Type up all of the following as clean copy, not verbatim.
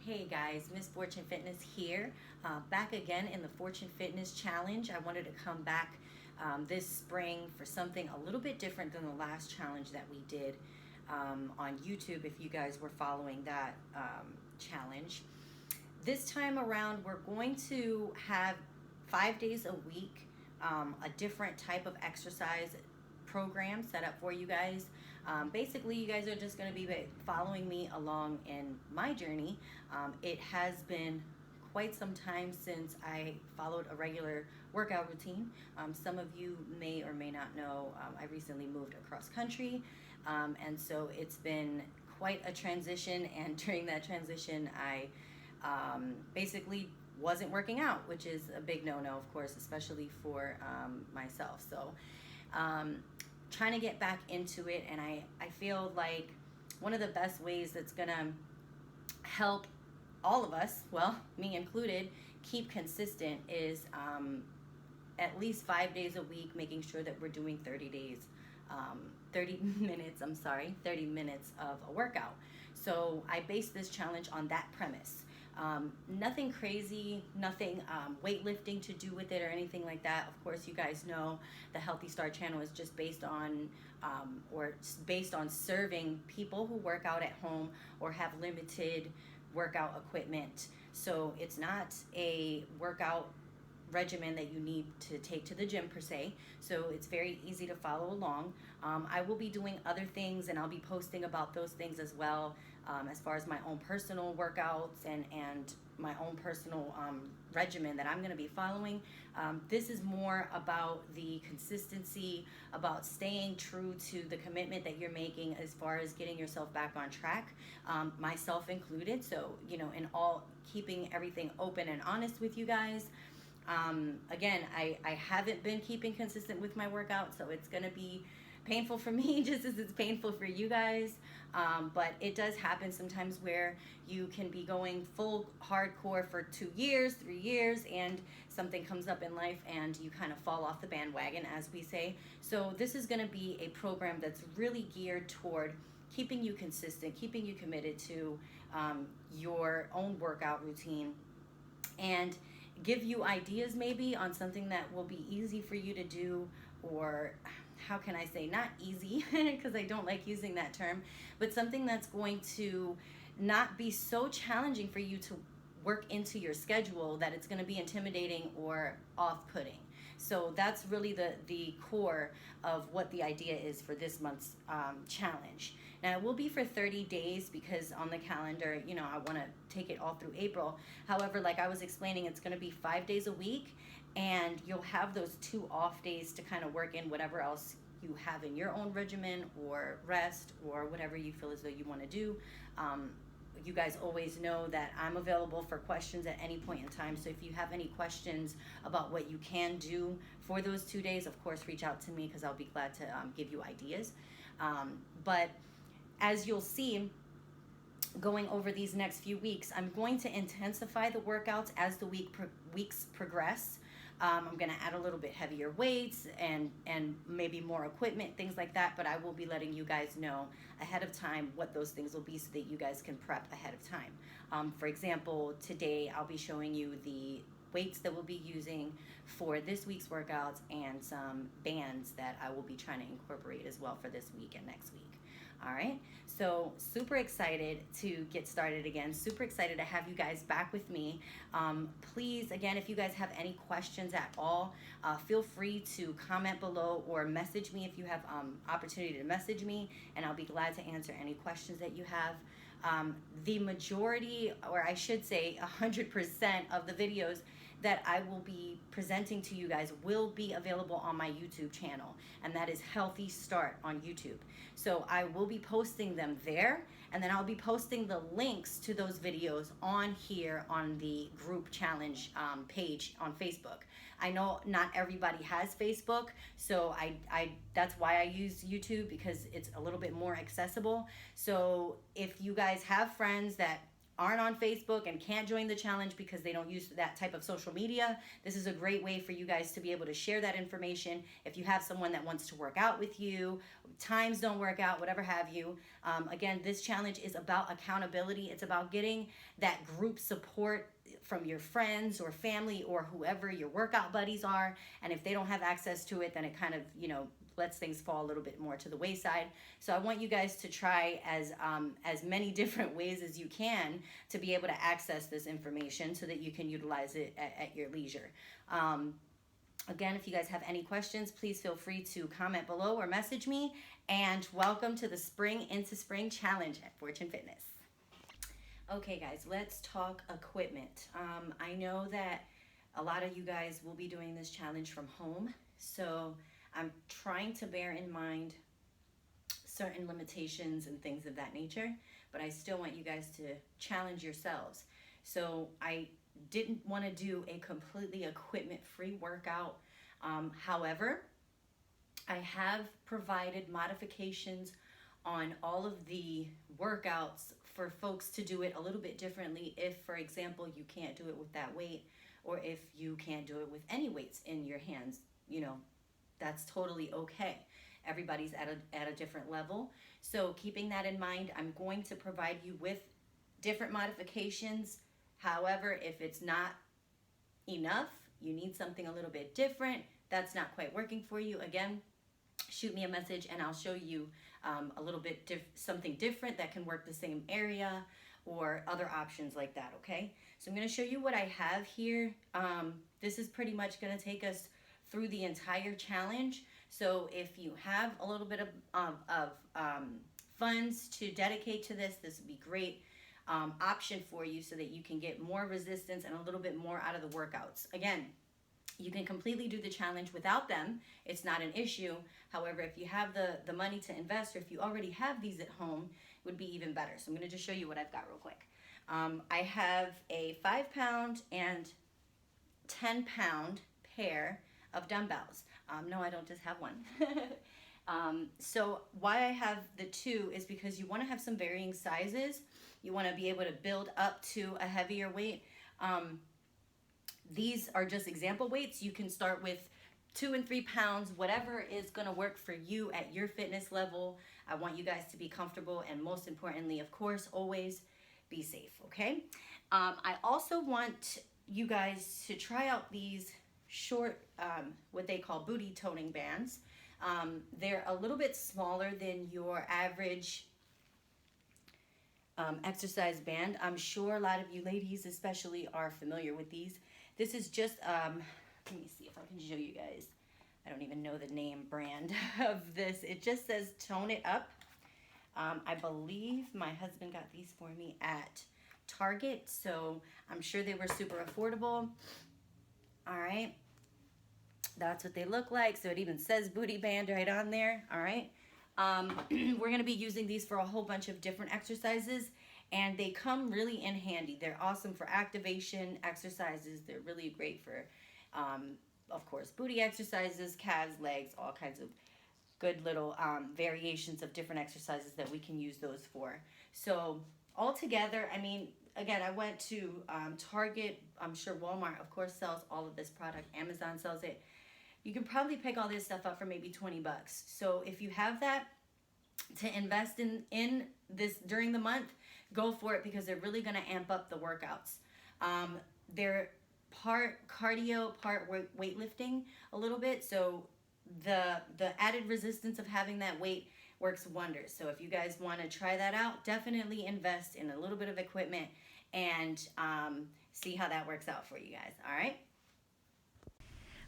Hey guys, Miss Fortune Fitness here, back again in the Fortune Fitness Challenge. I wanted to come back this spring for something a little bit different than the last challenge that we did on YouTube, if you guys were following that challenge. This time around, we're going to have 5 days a week, a different type of exercise program set up for you guys. Basically, you guys are just going to be following me along in my journey. It has been quite some time since I followed a regular workout routine. Some of you may or may not know, I recently moved across country, and so it's been quite a transition, and during that transition I basically wasn't working out, which is a big no-no, of course, especially for myself. So trying to get back into it, and I feel like one of the best ways that's gonna help all of us, well, me included, keep consistent is at least 5 days a week, making sure that we're doing 30 minutes, 30 minutes of a workout. So I base this challenge on that premise. Nothing crazy, nothing weightlifting to do with it or anything like that. Of course, you guys know the Healthy Star channel is just based on serving people who work out at home or have limited workout equipment. So it's not a workout regimen that you need to take to the gym per se, so it's very easy to follow along. I will be doing other things, and I'll be posting about those things as well, as far as my own personal workouts and my own personal regimen that I'm going to be following. This is more about the consistency, about staying true to the commitment that you're making as far as getting yourself back on track, myself included. So, in all, keeping everything open and honest with you guys. Again, I haven't been keeping consistent with my workout, so it's going to be painful for me just as it's painful for you guys. But it does happen sometimes where you can be going full hardcore for 2 years, 3 years, and something comes up in life and you kind of fall off the bandwagon, as we say. So this is going to be a program that's really geared toward keeping you consistent, keeping you committed to your own workout routine, and give you ideas maybe on something that will be easy for you to do, or how can I say, not easy, because I don't like using that term, but something that's going to not be so challenging for you to work into your schedule that it's going to be intimidating or off-putting. So that's really the core of what the idea is for this month's challenge. Now, it will be for 30 days because on the calendar, I want to take it all through April. However, like I was explaining, it's going to be 5 days a week, and you'll have those 2 off days to kind of work in whatever else you have in your own regimen, or rest, or whatever you feel as though you want to do. You guys always know that I'm available for questions at any point in time. So if you have any questions about what you can do for those 2 days, of course, reach out to me, because I'll be glad to give you ideas. But as you'll see, going over these next few weeks, I'm going to intensify the workouts as the weeks progress. I'm going to add a little bit heavier weights and maybe more equipment, things like that, but I will be letting you guys know ahead of time what those things will be so that you guys can prep ahead of time. For example, today I'll be showing you the weights that we'll be using for this week's workouts, and some bands that I will be trying to incorporate as well for this week and next week. All right, so super excited to get started again. Super excited to have you guys back with me. Please, again, if you guys have any questions at all, feel free to comment below or message me if you have opportunity to message me, and I'll be glad to answer any questions that you have. The majority, or I should say 100% of the videos that I will be presenting to you guys will be available on my YouTube channel, and that is Healthy Start on YouTube. So I will be posting them there, and then I'll be posting the links to those videos on here on the group challenge page on Facebook. I know not everybody has Facebook, so I that's why I use YouTube, because it's a little bit more accessible. So if you guys have friends that aren't on Facebook and can't join the challenge because they don't use that type of social media, this is a great way for you guys to be able to share that information. If you have someone that wants to work out with you, times don't work out, whatever have you. Again, this challenge is about accountability. It's about getting that group support from your friends or family or whoever your workout buddies are. And if they don't have access to it, then it kind of, lets things fall a little bit more to the wayside. So I want you guys to try as many different ways as you can to be able to access this information so that you can utilize it at your leisure. Again, if you guys have any questions, please feel free to comment below or message me. And welcome to the Spring into Spring Challenge at Fortune Fitness. Okay, guys, let's talk equipment. I know that a lot of you guys will be doing this challenge from home, so I'm trying to bear in mind certain limitations and things of that nature, but I still want you guys to challenge yourselves. So I didn't want to do a completely equipment-free workout. However, I have provided modifications on all of the workouts for folks to do it a little bit differently if, for example, you can't do it with that weight, or if you can't do it with any weights in your hands, that's totally okay. Everybody's at a different level. So keeping that in mind, I'm going to provide you with different modifications. However, if it's not enough, you need something a little bit different, that's not quite working for you, again, shoot me a message and I'll show you a little bit something different that can work the same area or other options like that, okay? So I'm going to show you what I have here. This is pretty much going to take us through the entire challenge. So if you have a little bit of funds to dedicate to this, this would be great option for you so that you can get more resistance and a little bit more out of the workouts. Again, you can completely do the challenge without them. It's not an issue. However, if you have the money to invest, or if you already have these at home, it would be even better. So I'm going to just show you what I've got real quick. I have a 5-pound and 10-pound pair of dumbbells. No, I don't just have one. So why I have the two is because you want to have some varying sizes. You want to be able to build up to a heavier weight. These are just example weights. You can start with 2 and 3 pounds, whatever is going to work for you at your fitness level. I want you guys to be comfortable, and most importantly, of course, always be safe, okay? I also want you guys to try out these short, what they call booty toning bands. They're a little bit smaller than your average exercise band. I'm sure a lot of you ladies especially are familiar with these. This is just, let me see if I can show you guys. I don't even know the name brand of this. It just says Tone It Up. I believe my husband got these for me at Target, so I'm sure they were super affordable. All right, that's what they look like. So it even says booty band right on there. All right, we're going to be using these for a whole bunch of different exercises, and they come really in handy. They're awesome for activation exercises. They're really great for, of course, booty exercises, calves, legs, all kinds of good little variations of different exercises that we can use those for. So all together, I mean, again, I went to Target. I'm sure Walmart, of course, sells all of this product. Amazon sells it. You can probably pick all this stuff up for maybe 20 bucks. So if you have that to invest in this during the month, go for it, because they're really going to amp up the workouts. They're part cardio, part weightlifting a little bit. So the added resistance of having that weight works wonders. So if you guys want to try that out, definitely invest in a little bit of equipment and see how that works out for you guys. All right.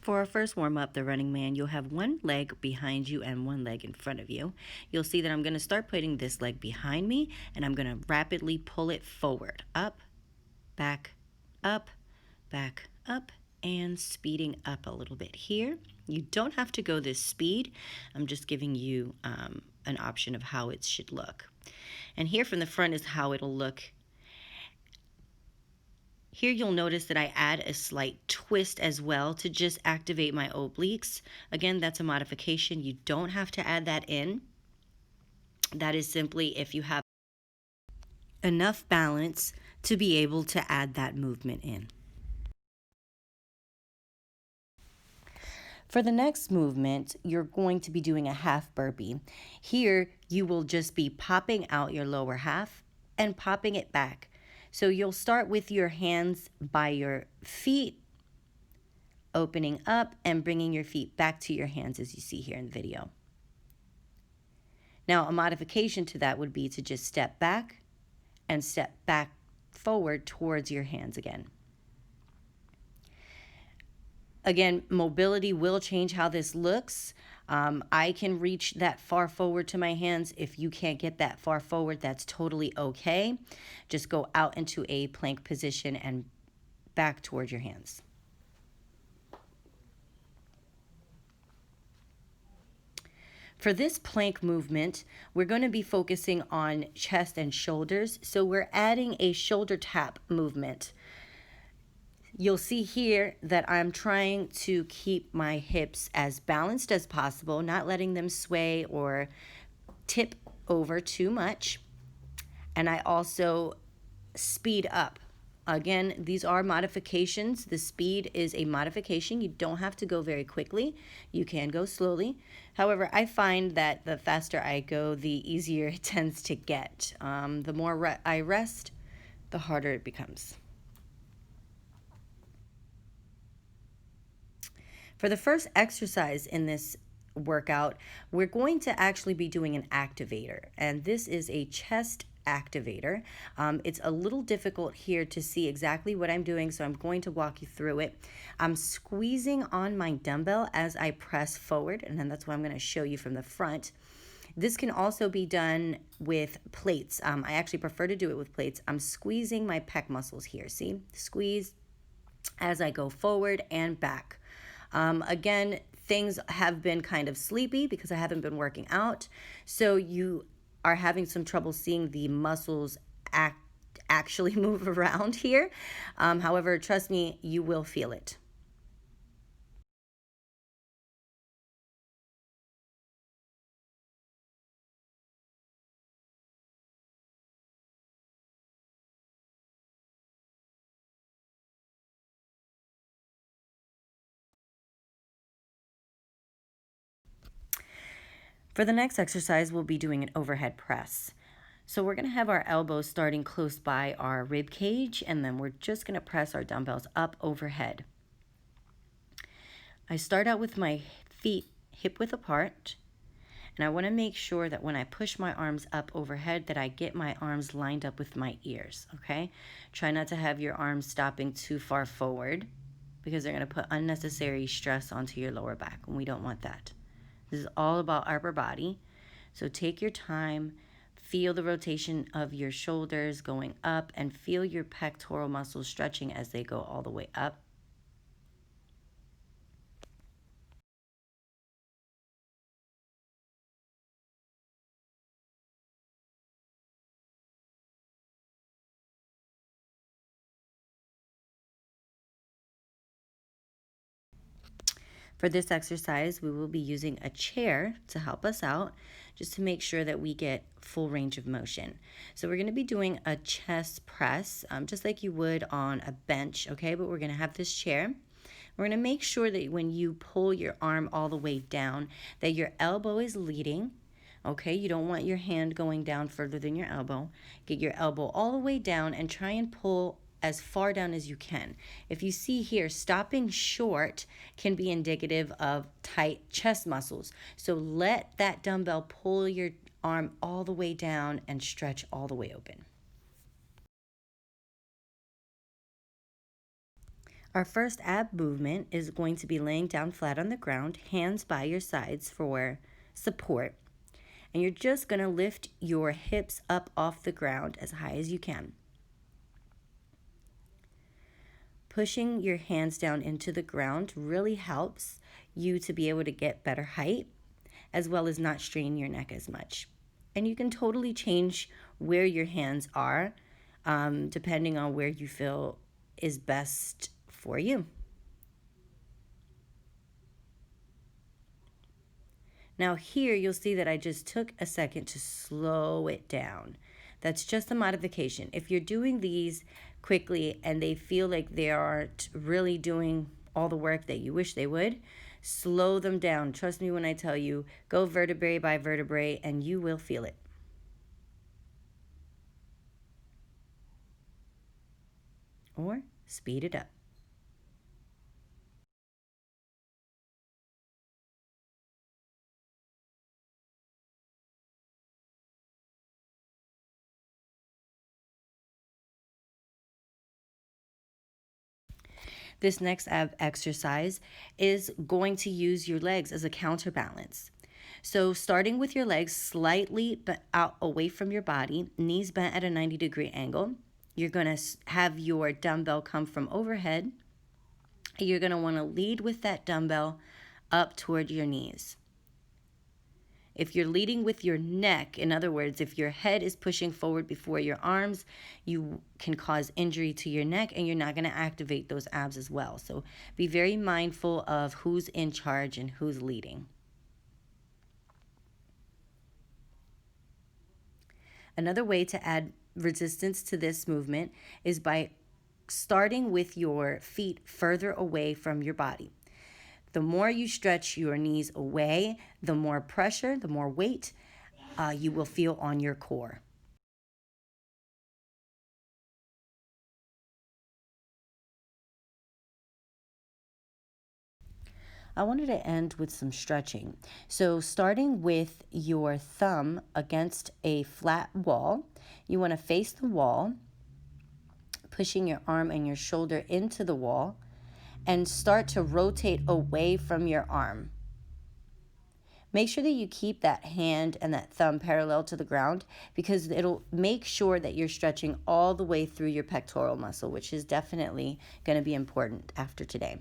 For our first warm-up, the running man, you'll have one leg behind you and one leg in front of you. You'll see that I'm going to start putting this leg behind me, and I'm going to rapidly pull it forward. Up, back, up, and speeding up a little bit here. You don't have to go this speed. I'm just giving you an option of how it should look. And here from the front is how it'll look. Here you'll notice that I add a slight twist as well to just activate my obliques. Again, that's a modification. You don't have to add that in. That is simply if you have enough balance to be able to add that movement in. For the next movement, you're going to be doing a half burpee. Here, you will just be popping out your lower half and popping it back. So you'll start with your hands by your feet, opening up and bringing your feet back to your hands as you see here in the video. Now, a modification to that would be to just step back and step back forward towards your hands again. Again, mobility will change how this looks. I can reach that far forward to my hands. If you can't get that far forward, that's totally okay. Just go out into a plank position and back towards your hands. For this plank movement, we're going to be focusing on chest and shoulders. So we're adding a shoulder tap movement. You'll see here that I'm trying to keep my hips as balanced as possible, not letting them sway or tip over too much. And I also speed up. Again, these are modifications. The speed is a modification. You don't have to go very quickly. You can go slowly. However, I find that the faster I go, the easier it tends to get. The more I rest, the harder it becomes. For the first exercise in this workout, we're going to actually be doing an activator, and this is a chest activator. It's a little difficult here to see exactly what I'm doing, so I'm going to walk you through it. I'm squeezing on my dumbbell as I press forward, and then that's what I'm going to show you from the front. This can also be done with plates. I actually prefer to do it with plates. I'm squeezing my pec muscles here. See? Squeeze as I go forward and back. Again, things have been kind of sleepy because I haven't been working out. So you are having some trouble seeing the muscles actually move around here. However, trust me, you will feel it. For the next exercise, we'll be doing an overhead press. So we're going to have our elbows starting close by our rib cage, and then we're just going to press our dumbbells up overhead. I start out with my feet hip width apart, and I want to make sure that when I push my arms up overhead that I get my arms lined up with my ears, okay? Try not to have your arms stopping too far forward because they're going to put unnecessary stress onto your lower back, and we don't want that. This is all about upper body. So take your time, feel the rotation of your shoulders going up, and feel your pectoral muscles stretching as they go all the way up. For this exercise, we will be using a chair to help us out, just to make sure that we get full range of motion. So we're going to be doing a chest press, just like you would on a bench, okay? But we're going to have this chair. We're going to make sure that when you pull your arm all the way down, that your elbow is leading, okay? You don't want your hand going down further than your elbow. Get your elbow all the way down and try and pull as far down as you can. If you see here, stopping short can be indicative of tight chest muscles. So let that dumbbell pull your arm all the way down and stretch all the way open. Our first ab movement is going to be laying down flat on the ground, hands by your sides for support. And you're just going to lift your hips up off the ground as high as you can. Pushing your hands down into the ground really helps you to be able to get better height, as well as not strain your neck as much. And you can totally change where your hands are, depending on where you feel is best for you. Now here you'll see that I just took a second to slow it down. That's just a modification. If you're doing these quickly and they feel like they aren't really doing all the work that you wish they would, slow them down. Trust me when I tell you, go vertebrae by vertebrae and you will feel it. Or speed it up. This next ab exercise is going to use your legs as a counterbalance. So starting with your legs slightly out away from your body, knees bent at a 90-degree angle, you're going to have your dumbbell come from overhead. You're going to want to lead with that dumbbell up toward your knees. If you're leading with your neck, in other words, if your head is pushing forward before your arms, you can cause injury to your neck and you're not going to activate those abs as well. So be very mindful of who's in charge and who's leading. Another way to add resistance to this movement is by starting with your feet further away from your body. The more you stretch your knees away, the more pressure, the more weight you will feel on your core. I wanted to end with some stretching. So starting with your thumb against a flat wall, you want to face the wall, pushing your arm and your shoulder into the wall, and start to rotate away from your arm. Make sure that you keep that hand and that thumb parallel to the ground because it'll make sure that you're stretching all the way through your pectoral muscle, which is definitely going to be important after today.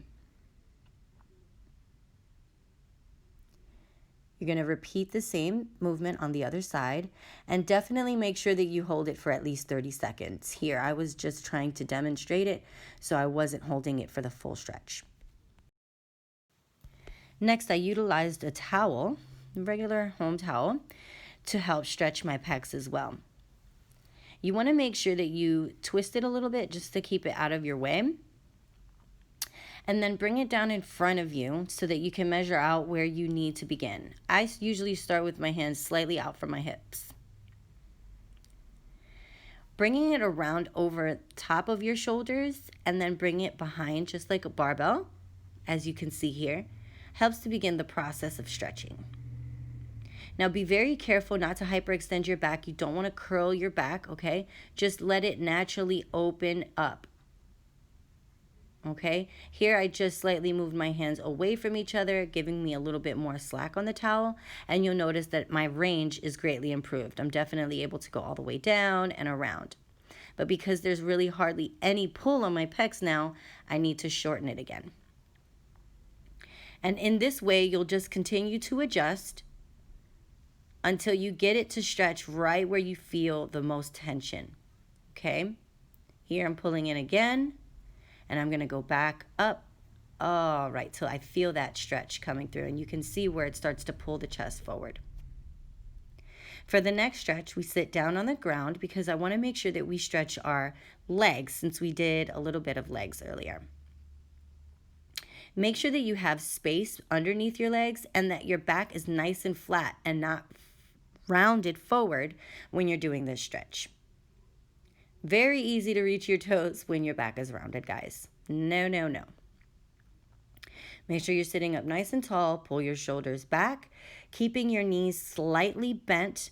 You're going to repeat the same movement on the other side and definitely make sure that you hold it for at least 30 seconds. Here, I was just trying to demonstrate it, so I wasn't holding it for the full stretch. Next, I utilized a towel, a regular home towel, to help stretch my pecs as well. You want to make sure that you twist it a little bit just to keep it out of your way. And then bring it down in front of you so that you can measure out where you need to begin. I usually start with my hands slightly out from my hips. Bringing it around over top of your shoulders and then bring it behind just like a barbell, as you can see here, helps to begin the process of stretching. Now be very careful not to hyperextend your back. You don't want to curl your back, okay? Just let it naturally open up. Okay, here I just slightly moved my hands away from each other, giving me a little bit more slack on the towel, and you'll notice that my range is greatly improved. I'm definitely able to go all the way down and around. But because there's really hardly any pull on my pecs now, I need to shorten it again. And in this way, you'll just continue to adjust until you get it to stretch right where you feel the most tension. Okay, here I'm pulling in again. And I'm going to go back up, all right, till I feel that stretch coming through. And you can see where it starts to pull the chest forward. For the next stretch, we sit down on the ground because I want to make sure that we stretch our legs since we did a little bit of legs earlier. Make sure that you have space underneath your legs and that your back is nice and flat and not rounded forward when you're doing this stretch. Very easy to reach your toes when your back is rounded, guys. No, no, no. Make sure you're sitting up nice and tall. Pull your shoulders back, keeping your knees slightly bent.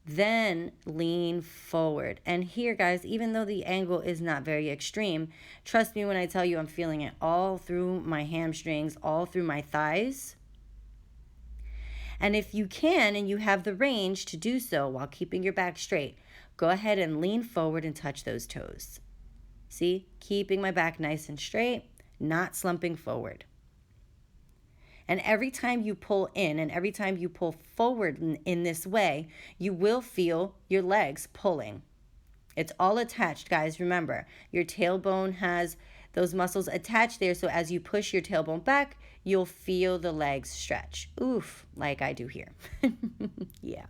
Then lean forward. And here, guys, even though the angle is not very extreme, trust me when I tell you I'm feeling it all through my hamstrings, all through my thighs. And if you can and you have the range to do so while keeping your back straight, go ahead and lean forward and touch those toes. See, keeping my back nice and straight, not slumping forward. And every time you pull in and every time you pull forward in this way, you will feel your legs pulling. It's all attached, guys. Remember, your tailbone has those muscles attached there, so as you push your tailbone back, you'll feel the legs stretch. Oof, like I do here. Yeah.